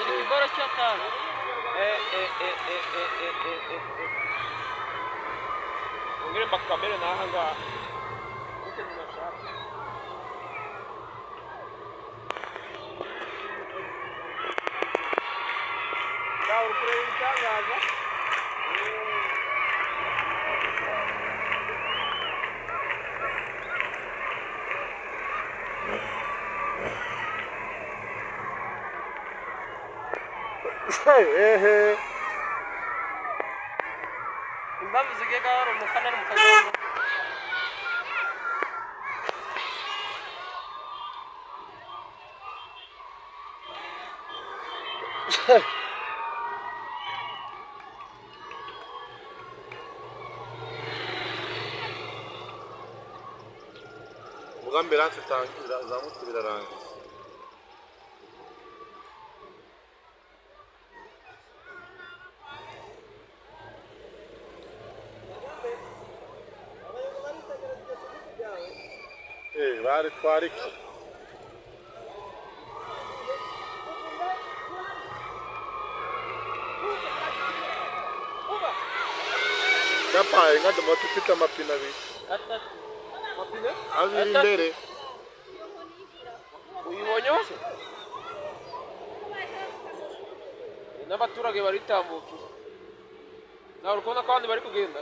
Ikiboro cy'atanu. Ngire mbakamere naha ngaha. Ute ninashaka. Dawo kureba ibitangaza. Impamvu zigiye gahoro umukana n'umukazungu. Ambulance tangira zamutse birarangiye. Bari twariki Yapaye nka moto ifite amapine abiri. Atatu. Mapine? Abiri imbere. Uyibonye hose? N'abaturage baritambukiye. Nawe urikubona ko abandi bari kugenda?